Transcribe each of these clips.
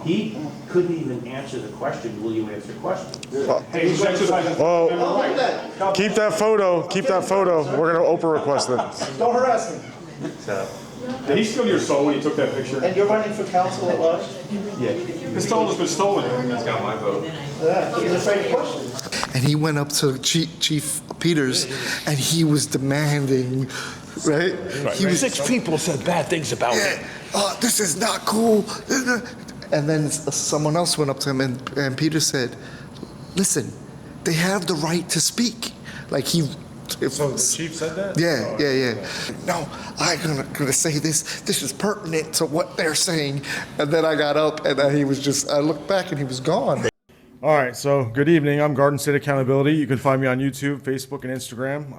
He couldn't even answer the question, will you answer questions? Hey, he's exercising. Oh, keep that photo. Keep that photo. We're gonna Oprah request it. Don't harass him. So, Did he steal your soul when he took that picture? And you're running for council at large? yeah. His soul has been stolen. That's got my vote. Yeah, he's afraid of questions. And he went up to Chief Peters, and he was demanding, right? He was, 6 people said bad things about him. this is not cool. And then someone else went up to him, and Peter said, listen, they have the right to speak. Like he... So the chief said that? Yeah. No, I'm gonna say this. This is pertinent to what they're saying. And then I got up, and I looked back, and he was gone. All right, so good evening. I'm Garden State Accountability. You can find me on YouTube, Facebook, and Instagram.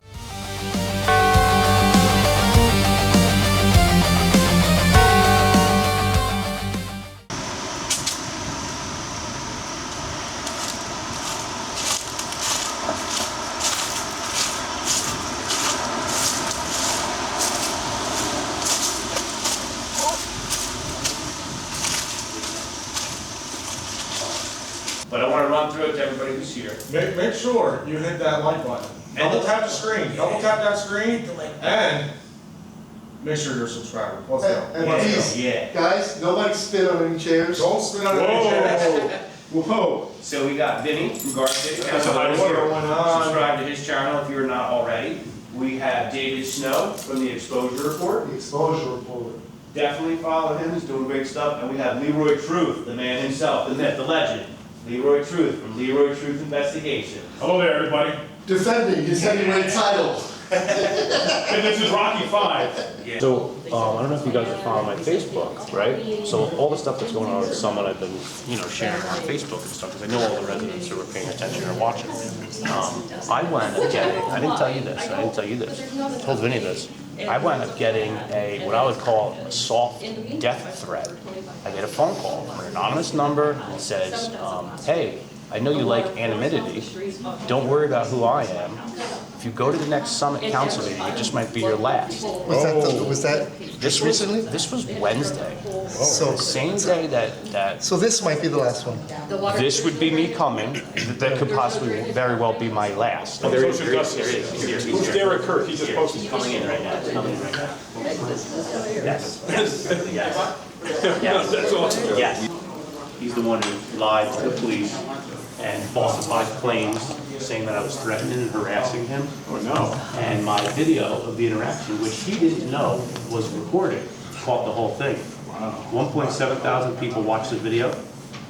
But I want to run through it to everybody who's here. Make sure you hit that like button. Double tap the screen. Double tap that screen, and make sure you're a subscriber. Let's go. And Let's please, Yeah. guys, nobody spit on any chairs. go. Don't spin on any chairs. Whoa. So we got Vinny from Garden State That's a high Accountability. order. Going on. Subscribe to his channel if you're not already. We have David Snow from the Exposure Report. The exposure report. Definitely follow him, he's doing great stuff. And we have Leroy Truth, the man himself, the myth, the legend. Leroy Truth from Leroy Truth Investigation. Hello there, everybody. Defending his heavyweight title. And this is Rocky 5. Yeah. So, I don't know if you guys are following my Facebook, right? So all the stuff that's going on in Summit, I've been, sharing on Facebook and stuff, because I know all the residents who are paying attention are watching. I wound up getting, I didn't tell you this, I told Vinny this. I wound up getting what I would call a soft death threat. I get a phone call from an anonymous number that says, hey, I know you like anonymity. Don't worry about who I am. If you go to the next Summit Council meeting, it just might be your last. Was that This was Wednesday. So, The same day that so this might be the last one. this would be me coming, that could possibly very well be my last. Social justice. Who's Derek Kirk? He just posted. Coming in right now, he's coming in right now. Yes. Yes. That's awesome. Yes. He's the one who lied to the police and falsified claims saying that I was threatening and harassing him. Oh, no. And my video of the interaction, which he didn't know was recorded, caught the whole thing. Wow. 1.7 thousand people watched the video.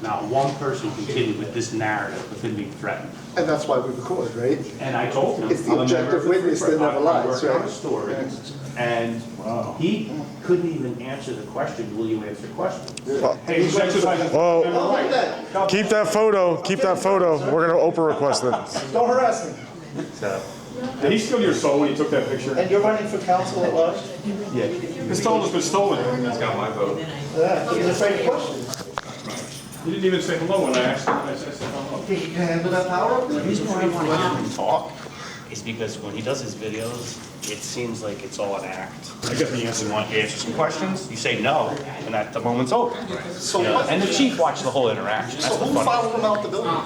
Not one person continued with this narrative of him being threatened. And that's why we record, right? And I told him, It's the I'm a member objective of the witness that never lies, I work on right? a story, and he couldn't even answer the question, will you answer questions? Hey, he's exercising. Oh, Oh, look at that. keep that photo. Keep that photo. We're gonna Oprah request it. Don't harass him. So, Did he steal your soul when he took that picture? And you're running for council at large? yeah. His soul has been stolen. That's got my vote. Yeah, he's afraid of questions. He didn't even say hello when I asked him. I said hello. Think you can handle that power? The reason why I want to hear him talk is because when he does his videos, it seems like it's all an act. I got the answer. You want to answer some questions, you say no, and that the moment's over. So You know, what? and the chief watched the whole interaction. That's So the who funny. followed him out the building?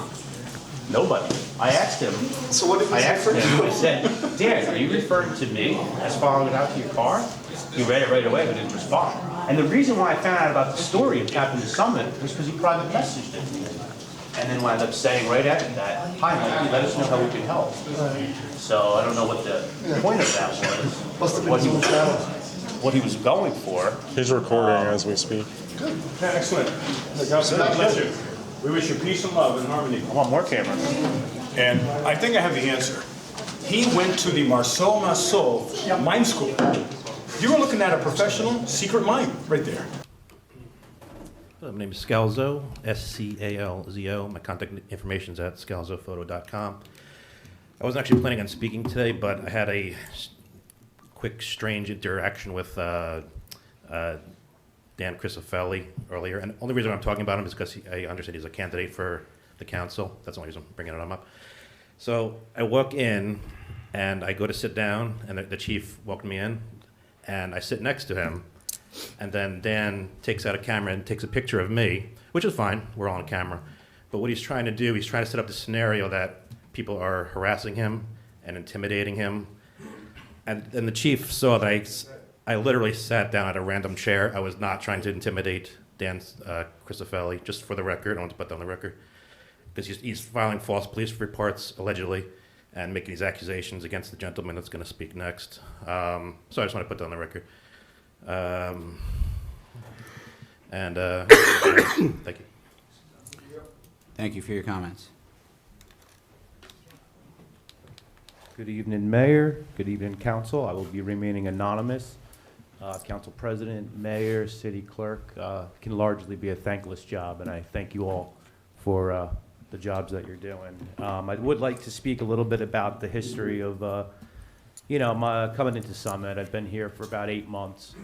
Nobody. I asked him. So what did I he asked say him. I first? said, Dan, are you referring to me as following it out to your car? He read it right away, but didn't respond. And the reason why I found out about the story of Captain the Summit was because he private messaged it to me. And then wound up saying right after that, hi, Mikey, let us know how we can help. So I don't know what the point of that was. Must have been What his own channel. what he was going for. He's recording as we speak. Excellent. God bless you. We wish you peace and love and harmony. I want more cameras. And I think I have the answer. He went to the Marceau Marceau Mime School. You were looking at a professional secret mime right there. My name is Scalzo, S-C-A-L-Z-O. My contact information is at scalzophoto.com. I wasn't actually planning on speaking today, but I had a quick, strange interaction with Dan Crisafulli earlier. And the only reason I'm talking about him is because I understand he's a candidate for the council. That's the only reason I'm bringing him up. So I walk in, and I go to sit down, and the chief welcomed me in, and I sit next to him, And then Dan takes out a camera and takes a picture of me, which is fine, we're all on camera. But what he's trying to do, he's trying to set up the scenario that people are harassing him and intimidating him. And the chief saw that I literally sat down at a random chair. I was not trying to intimidate Dan Crisafulli, just for the record. I want to put that on the record. Because he's filing false police reports, allegedly, and making these accusations against the gentleman that's going to speak next. So I just want to put that on the record. Thank you. Thank you for your comments. Good evening, Mayor. Good evening, Council. I will be remaining anonymous. Council President, Mayor, City Clerk, can largely be a thankless job, and I thank you all for the jobs that you're doing. I would like to speak a little bit about the history of, my coming into Summit. I've been here for about 8 months.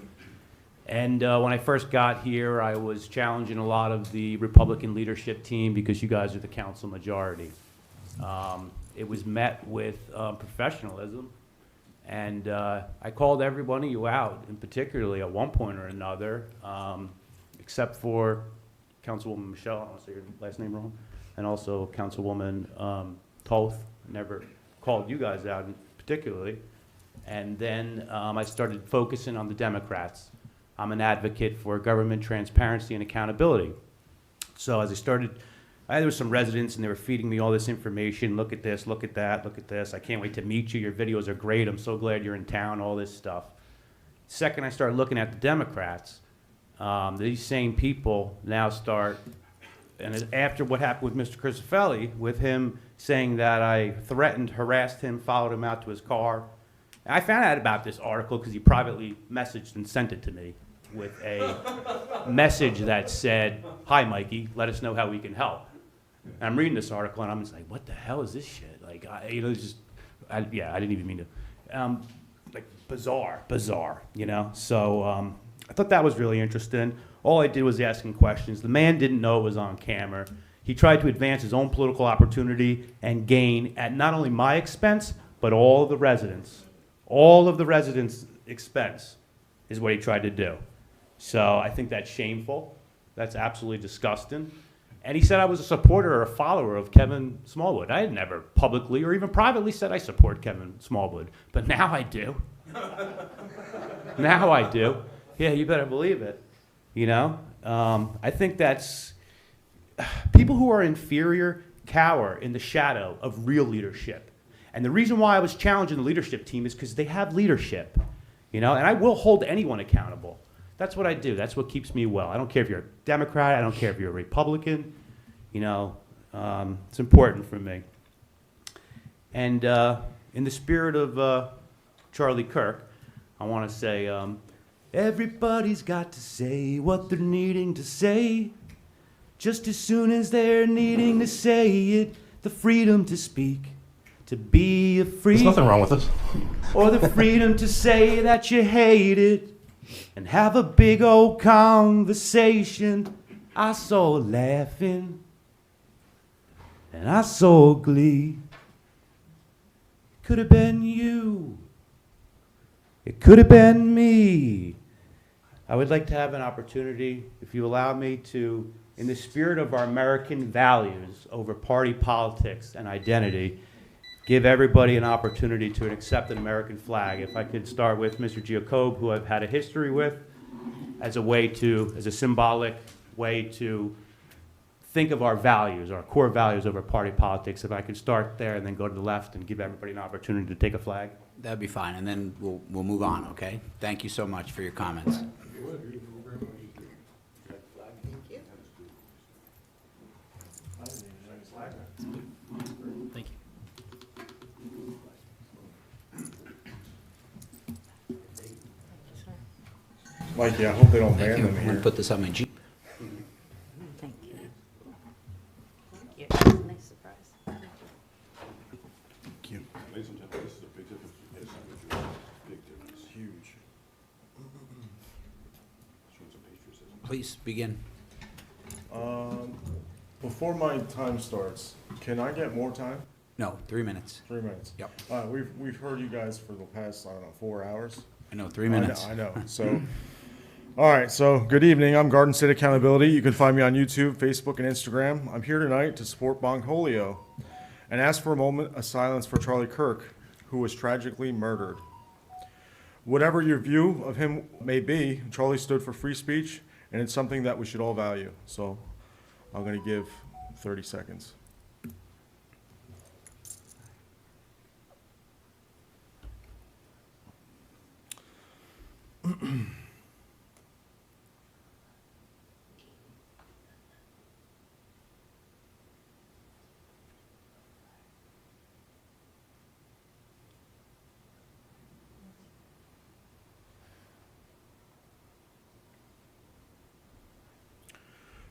And when I first got here, I was challenging a lot of the Republican leadership team because you guys are the council majority. It was met with professionalism, and I called every one of you out, and particularly at one point or another, except for Councilwoman Michelle, I don't want to say your last name wrong, and also Councilwoman Toth. Never called you guys out particularly. And then I started focusing on the Democrats. I'm an advocate for government transparency and accountability. So as there was some residents and they were feeding me all this information. Look at this, look at that, look at this. I can't wait to meet you. Your videos are great. I'm so glad you're in town, all this stuff. Second, I started looking at the Democrats. These same people now start, and after what happened with Mr. Crisafulli, with him saying that I threatened, harassed him, followed him out to his car. I found out about this article because he privately messaged and sent it to me with a message that said, "Hi, Mikey, let us know how we can help." And I'm reading this article and I'm just like, what the hell is this shit? Like, I didn't even mean to. Like, bizarre, So I thought that was really interesting. All I did was asking questions. The man didn't know it was on camera. He tried to advance his own political opportunity and gain at not only my expense, but all of the residents. All of the residents' expense is what he tried to do. So I think that's shameful. That's absolutely disgusting. And he said I was a supporter or a follower of Kevin Smallwood. I had never publicly or even privately said I support Kevin Smallwood, but now I do. Now I do. Yeah, you better believe it. I think that's people who are inferior cower in the shadow of real leadership. And the reason why I was challenging the leadership team is because they have leadership, and I will hold anyone accountable. That's what I do. That's what keeps me well. I don't care if you're a Democrat. I don't care if you're a Republican. It's important for me. And in the spirit of Charlie Kirk, I want to say, everybody's got to say what they're needing to say. Just as soon as they're needing to say it, the freedom to speak, to be a free. There's nothing wrong with this. Or the freedom to say that you hate it and have a big old conversation. I saw laughing and I saw glee. Could have been you. It could have been me. I would like to have an opportunity, if you allow me, to, in the spirit of our American values over party politics and identity, give everybody an opportunity to accept an American flag. If I could start with Mr. Giacob, who I've had a history with, as a symbolic way to think of our values, our core values over party politics. If I could start there and then go to the left and give everybody an opportunity to take a flag. That'd be fine, and then we'll move on, okay? Thank you so much for your comments. Thank you. Mikey, I hope they don't Thank ban you. them I'm gonna here. put this on my Jeep. Thank you. Yeah, that's a nice surprise. Ladies and gentlemen, this is a big difference. Big difference. Huge. Showing some patriotism. Please begin. Before my time starts, can I get more time? No, 3 minutes. 3 minutes. Yep. We've heard you guys for the past, 4 hours. I know, 3 minutes. I know. So, All right, so good evening. I'm Garden State Accountability. You can find me on YouTube, Facebook, and Instagram. I'm here tonight to support Bongholio and ask for a moment of silence for Charlie Kirk, who was tragically murdered. Whatever your view of him may be, Charlie stood for free speech, and it's something that we should all value. So I'm going to give 30 seconds.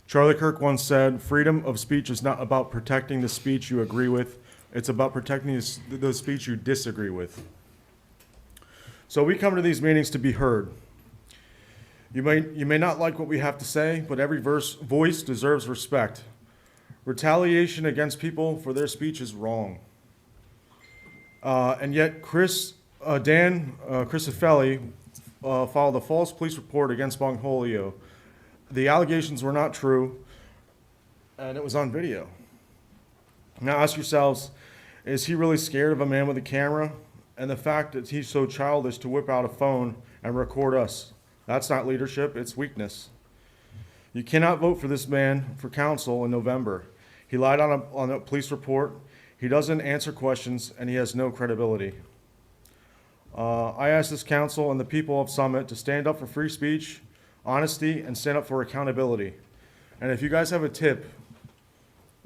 Charlie Kirk once said, freedom of speech is not about protecting the speech you agree with, it's about protecting the speech you disagree with. So we come to these meetings to be heard. You may not like what we have to say, but every voice deserves respect. Retaliation against people for their speech is wrong. And yet Crisafulli filed a false police report against Bongholio. The allegations were not true, and it was on video. Now ask yourselves, is he really scared of a man with a camera? And the fact that he's so childish to whip out a phone and record us, that's not leadership, it's weakness. You cannot vote for this man for council in November. He lied on a police report, he doesn't answer questions, and he has no credibility. I ask this council and the people of Summit to stand up for free speech, honesty, and stand up for accountability. And if you guys have a tip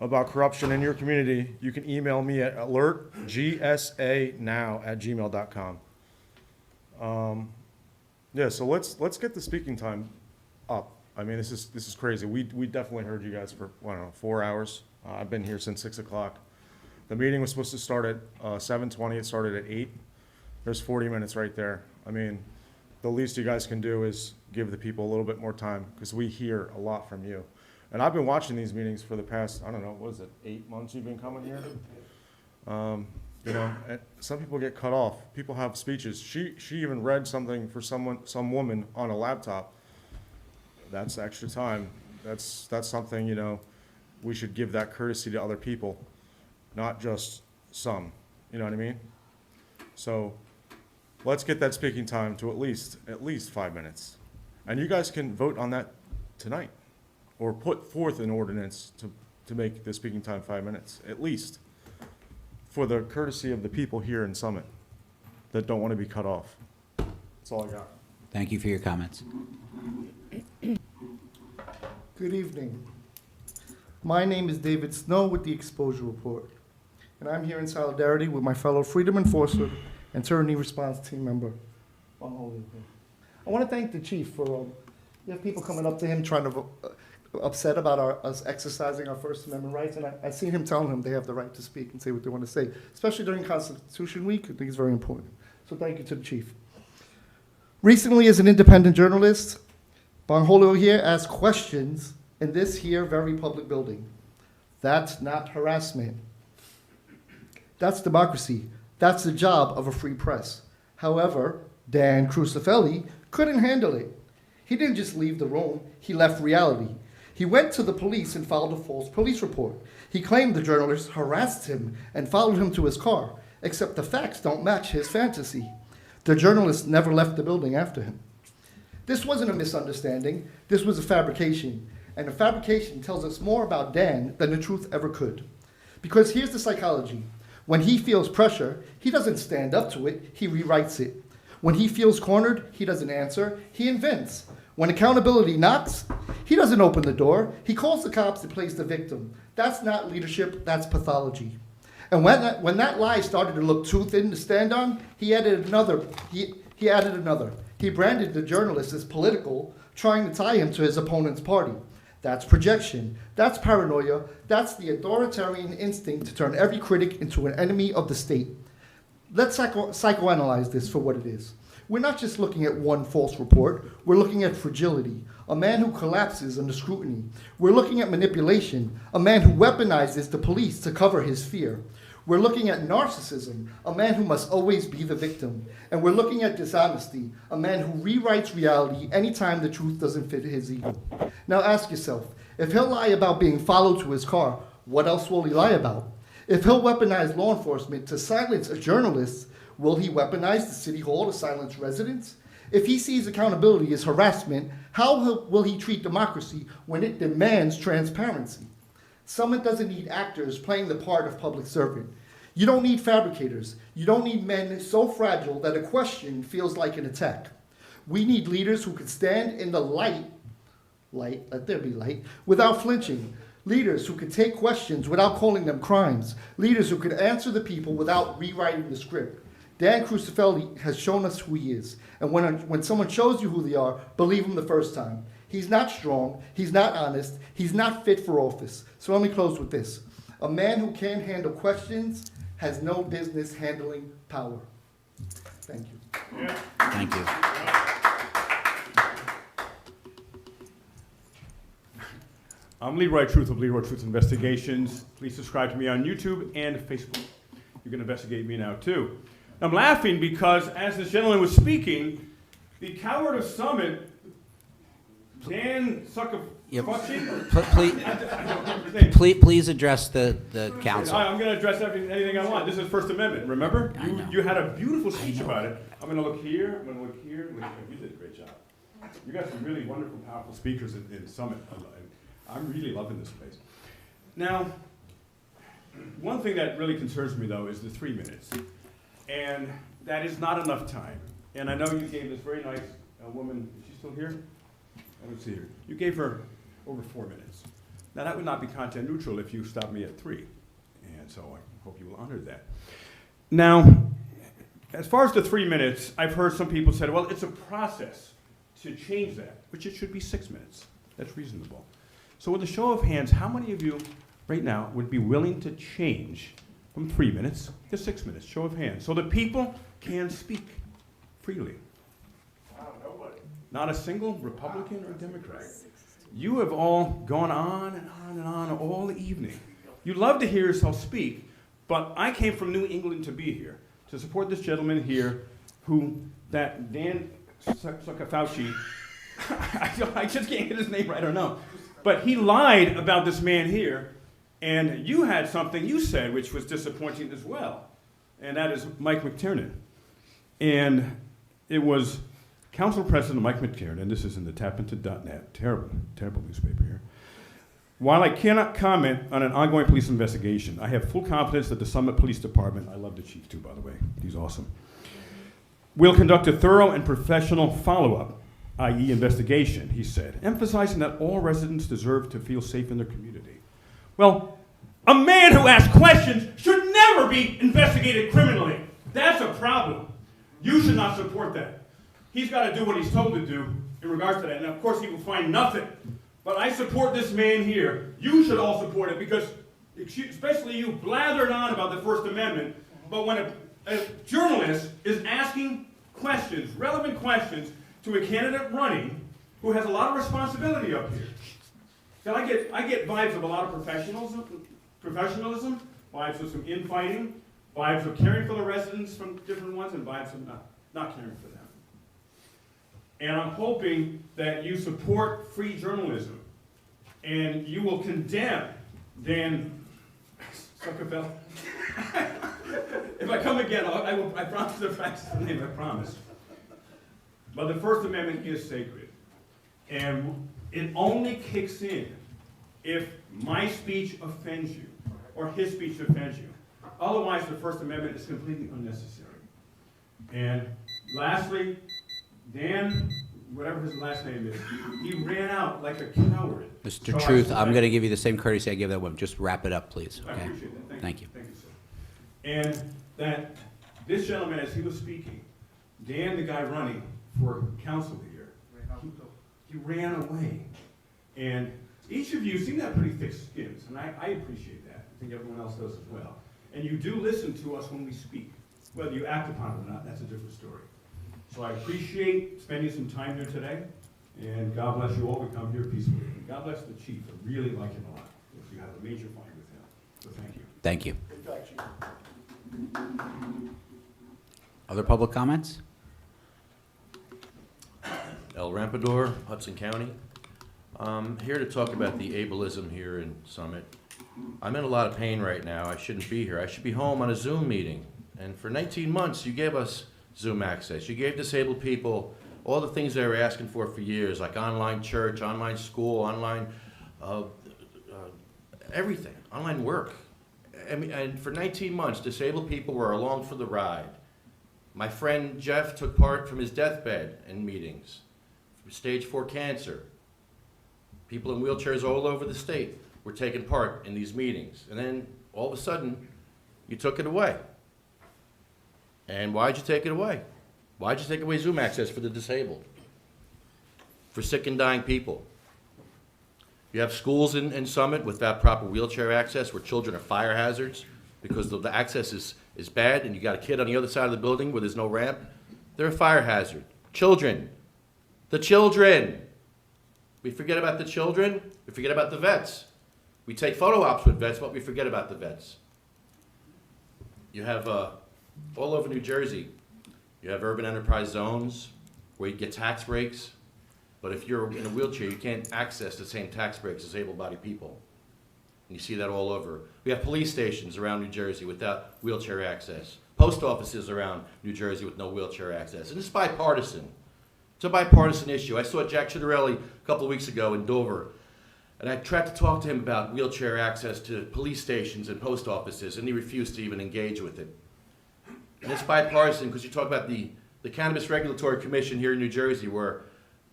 about corruption in your community, you can email me at alertgsanow@gmail.com. Yeah, so let's get the speaking time up. I mean, this is crazy. We definitely heard you guys for, I don't know, 4 hours. I've been here since 6 o'clock. The meeting was supposed to start at 7:20. It started at 8. There's 40 minutes right there. I mean, the least you guys can do is give the people a little bit more time, because we hear a lot from you. And I've been watching these meetings for the past, I don't know, what is it, 8 months you've been coming here? You know, and some people get cut off. People have speeches. She even read something for some woman on a laptop. That's extra time. That's something, you know, we should give that courtesy to other people, not just some. You know what I mean? So let's get that speaking time to at least 5 minutes. And you guys can vote on that tonight, or put forth an ordinance to make the speaking time 5 minutes, at least, for the courtesy of the people here in Summit that don't want to be cut off. That's all I got. Thank you for your comments. Good evening. My name is David Snow with the Exposure Report, and I'm here in solidarity with my fellow Freedom Enforcer and Tyranny Response Team member, Bongholio. I want to thank the chief for, you have people coming up to him trying to, upset about us exercising our First Amendment rights, and I seen him telling them they have the right to speak and say what they want to say, especially during Constitution Week. I think it's very important. So thank you to the chief. Recently, as an independent journalist, Bongholio here asked questions in this here very public building. That's not harassment. That's democracy. That's the job of a free press. However, Dan Crisafulli couldn't handle it. He didn't just leave the room, he left reality. He went to the police and filed a false police report. He claimed the journalist harassed him and followed him to his car, except the facts don't match his fantasy. The journalist never left the building after him. This wasn't a misunderstanding, this was a fabrication. And a fabrication tells us more about Dan than the truth ever could. Because here's the psychology. When he feels pressure, he doesn't stand up to it, he rewrites it. When he feels cornered, he doesn't answer, he invents. When accountability knocks, he doesn't open the door, he calls the cops and plays the victim. That's not leadership, that's pathology. And when that lie started to look too thin to stand on, he added another. He branded the journalist as political, trying to tie him to his opponent's party. That's projection, that's paranoia, that's the authoritarian instinct to turn every critic into an enemy of the state. Let's psychoanalyze this for what it is. We're not just looking at one false report, we're looking at fragility, a man who collapses under scrutiny. We're looking at manipulation, a man who weaponizes the police to cover his fear. We're looking at narcissism, a man who must always be the victim. And we're looking at dishonesty, a man who rewrites reality anytime the truth doesn't fit his ego. Now ask yourself, if he'll lie about being followed to his car, what else will he lie about? If he'll weaponize law enforcement to silence a journalist, will he weaponize the city hall to silence residents? If he sees accountability as harassment, how will he treat democracy when it demands transparency? Someone doesn't need actors playing the part of public servant. You don't need fabricators. You don't need men so fragile that a question feels like an attack. We need leaders who can stand in the light, let there be light, without flinching. Leaders who could take questions without calling them crimes. Leaders who could answer the people without rewriting the script. Dan Crisafulli has shown us who he is. And when someone shows you who they are, believe him the first time. He's not strong, he's not honest, he's not fit for office. So let me close with this. A man who can't handle questions has no business handling power. Thank you. Thank you. I'm Leroy Truth of Leroy Truth Investigations. Please subscribe to me on YouTube and Facebook. You can investigate me now too. I'm laughing because as this gentleman was speaking, the coward of Summit, Dan Please address the council. I'm going to address anything I want. This is First Amendment, remember? You had a beautiful speech about it. I'm going to look here, I'm going to look here. You did a great job. You got some really wonderful, powerful speakers in Summit. I'm really loving this place. Now, one thing that really concerns me, though, is the 3 minutes. And that is not enough time. And I know you gave this very nice woman, is she still here? I don't see her. You gave her over 4 minutes. Now, that would not be content neutral if you stopped me at 3. And so I hope you will honor that. Now, as far as the 3 minutes, I've heard some people say, well, it's a process to change that, which it should be 6 minutes. That's reasonable. So with a show of hands, how many of you right now would be willing to change from 3 minutes to 6 minutes? Show of hands. So the people can speak freely. Nobody. Not a single Republican or Democrat. You have all gone on and on and on all evening. You love to hear yourself speak, but I came from New England to be here, to support this gentleman here who, that Dan Crisafulli, I just can't get his name right, I don't know. But he lied about this man here, and you had something you said which was disappointing as well, and that is Mike McTiernan. And it was Council President Mike McTiernan, this is in the tapinto.net, terrible, terrible newspaper here. While I cannot comment on an ongoing police investigation, I have full confidence that the Summit Police Department, I love the chief too, by the way, he's awesome, will conduct a thorough and professional follow-up, i.e. investigation, he said, emphasizing that all residents deserve to feel safe in their community. Well, a man who asks questions should never be investigated criminally. That's a problem. You should not support that. He's got to do what he's told to do in regards to that, and of course he will find nothing. But I support this man here. You should all support it because, especially you, blathered on about the First Amendment, but when a journalist is asking questions, relevant questions, to a candidate running who has a lot of responsibility up here. So I get vibes of a lot of professionalism, vibes of some infighting, vibes of caring for the residents from different ones, and vibes of not caring for them. And I'm hoping that you support free journalism, and you will condemn Dan Crisafulli. If I come again, I promise to practice the name, I promise. But the First Amendment is sacred. And it only kicks in if my speech offends you, or his speech offends you. Otherwise, the First Amendment is completely unnecessary. And lastly, Dan, whatever his last name is, he ran out like a coward. Mr. Truth, I'm going to give you the same courtesy I gave that woman. Just wrap it up, please. I Okay? appreciate that. Thank you. Thank you, sir. And that this gentleman, as he was speaking, Dan, the guy running for council here, he ran away. And each of you seem to have pretty thick skins, and I appreciate that. I think everyone else does as well. And you do listen to us when we speak. Whether you act upon it or not, that's a different story. So I appreciate spending some time here today, and God bless you all. We come here peacefully. And God bless the chief. I really like him a lot. You have a major fight with him. So thank you. Thank you. Good job, Chief. Other public comments? El Rampador, Hudson County. Here to talk about the ableism here in Summit. I'm in a lot of pain right now. I shouldn't be here. I should be home on a Zoom meeting. And for 19 months, you gave us Zoom access. You gave disabled people all the things they were asking for years, like online church, online school, online everything, online work. I mean, and for 19 months, disabled people were along for the ride. My friend Jeff took part from his deathbed in meetings. Stage 4 cancer. People in wheelchairs all over the state were taking part in these meetings. And then all of a sudden, you took it away. And why'd you take it away? Why'd you take away Zoom access for the disabled? For sick and dying people? You have schools in Summit without proper wheelchair access where children are fire hazards because the access is bad and you got a kid on the other side of the building where there's no ramp. They're a fire hazard. Children. The children. We forget about the children. We forget about the vets. We take photo ops with vets, but we forget about the vets. You have all over New Jersey, you have urban enterprise zones where you get tax breaks. But if you're in a wheelchair, you can't access the same tax breaks as able-bodied people. And you see that all over. We have police stations around New Jersey without wheelchair access. Post offices around New Jersey with no wheelchair access. And it's bipartisan. It's a bipartisan issue. I saw Jack Citarelli a couple of weeks ago in Dover, and I tried to talk to him about wheelchair access to police stations and post offices, and he refused to even engage with it. And it's bipartisan because you talk about the Cannabis Regulatory Commission here in New Jersey, where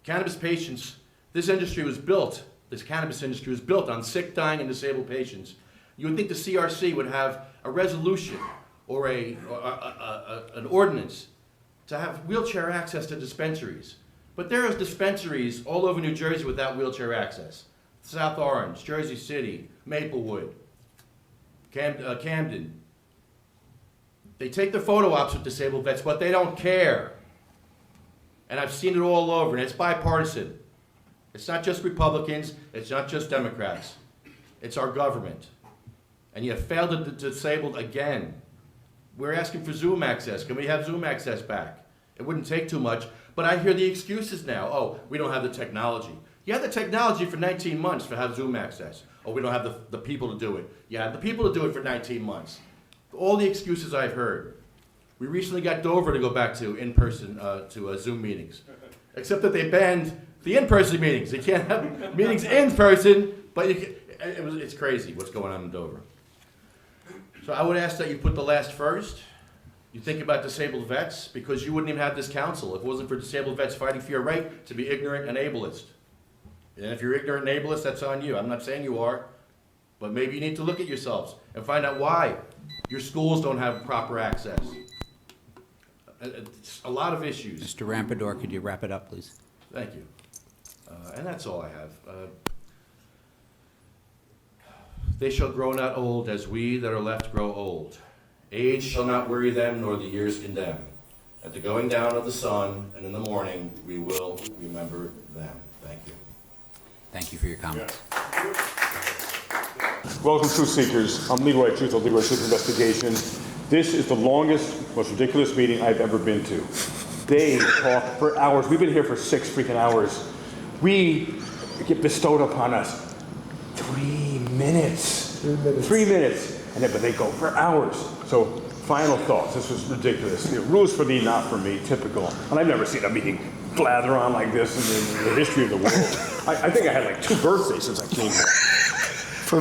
cannabis patients, this cannabis industry was built on sick, dying, and disabled patients. You would think the CRC would have a resolution or an ordinance to have wheelchair access to dispensaries. But there are dispensaries all over New Jersey without wheelchair access. South Orange, Jersey City, Maplewood, Camden. They take the photo ops with disabled vets, but they don't care. And I've seen it all over, and it's bipartisan. It's not just Republicans, it's not just Democrats. It's our government. And you have failed the disabled again. We're asking for Zoom access. Can we have Zoom access back? It wouldn't take too much, but I hear the excuses now. Oh, we don't have the technology. You had the technology for 19 months to have Zoom access. Oh, we don't have the people to do it. You had the people to do it for 19 months. All the excuses I've heard. We recently got Dover to go back to in-person, to Zoom meetings. Except that they banned the in-person meetings. They can't have meetings in person, but it's crazy what's going on in Dover. So I would ask that you put the last first. You think about disabled vets, because you wouldn't even have this council if it wasn't for disabled vets fighting for your right to be ignorant and ableist. And if you're ignorant and ableist, that's on you. I'm not saying you are, but maybe you need to look at yourselves and find out why your schools don't have proper access. It's a lot of issues. Mr. Rampador, could you wrap it up, please? Thank you. And that's all I have. They shall grow not old as we that are left grow old. Age shall not weary them, nor the years condemn. At the going down of the sun and in the morning, we will remember them. Thank you. Thank you for your comments. Welcome, Truth Seekers. I'm Leroy Truth of Leroy Truth Investigation. This is the longest, most ridiculous meeting I've ever been to. They talk for hours. We've been here for 6 freaking hours. We get bestowed upon us 3 minutes. 3 minutes. And then, but they go for hours. So, final thoughts. This was ridiculous. Rules for thee, not for me. Typical. And I've never seen a meeting blather on like this in the history of the world. I think I had like 2 birthdays since I came here.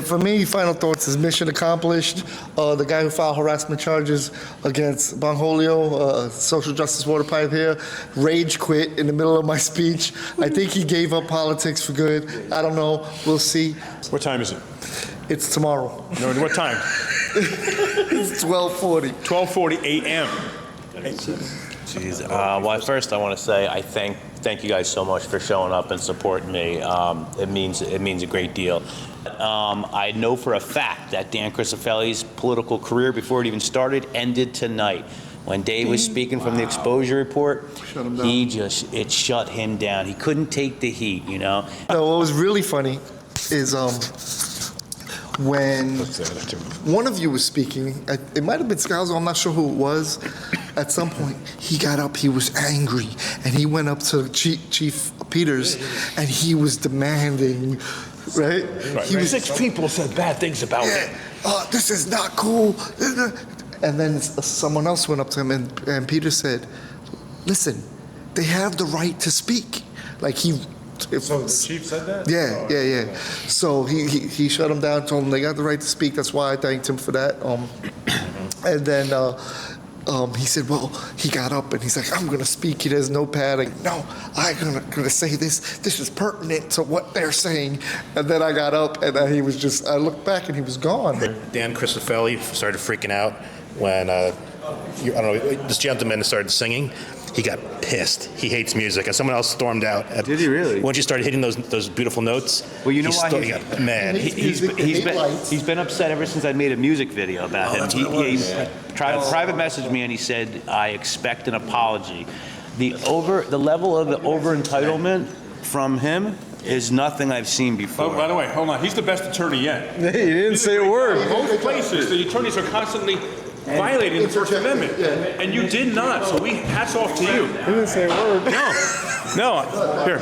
For me, final thoughts is mission accomplished. The guy who filed harassment charges against Bongholio, social justice water pipe here, rage quit in the middle of my speech. I think he gave up politics for good. I don't know. We'll see. What time is it? It's tomorrow. No, what time? It's 12:40. 12:40 a.m. Jeez. Well, first I want to say I thank you guys so much for showing up and supporting me. It means a great deal. I know for a fact that Dan Crisafulli's political career, before it even started, ended tonight. When Dave was speaking from the exposure report, it shut him down. He couldn't take the heat, you know. No, what was really funny is when one of you was speaking, it might have been Scalzo, I'm not sure who it was. At some point, he got up, he was angry, and he went up to Chief Peters, and he was demanding, right? He was, 6 people said bad things about him. this is not cool. And then someone else went up to him, and Peter said, listen, they have the right to speak. Like So the chief said that? Yeah. So he shut him down, told him they got the right to speak. That's why I thanked him for that. And then he said, well, he got up and he's like, I'm gonna speak. He has no pad. Like, no, I'm gonna say this. This is pertinent to what they're saying. And then I got up and I looked back and he was gone. Dan Crisafulli started freaking out when, I don't know, this gentleman started singing. He got pissed. He hates music. And someone else stormed out. Did he really? Once you started hitting those beautiful notes, Well, you know why he got mad. he's been upset ever since I made a music video about him. He tried to private message me and he said, I expect an apology. The level of the over entitlement from him is nothing I've seen before. Oh, by the way, hold on. He's the best attorney yet. He didn't say a word. Most places, the attorneys are constantly violating the First Amendment, and you did not. So hats off to you. He didn't say a word. No, here.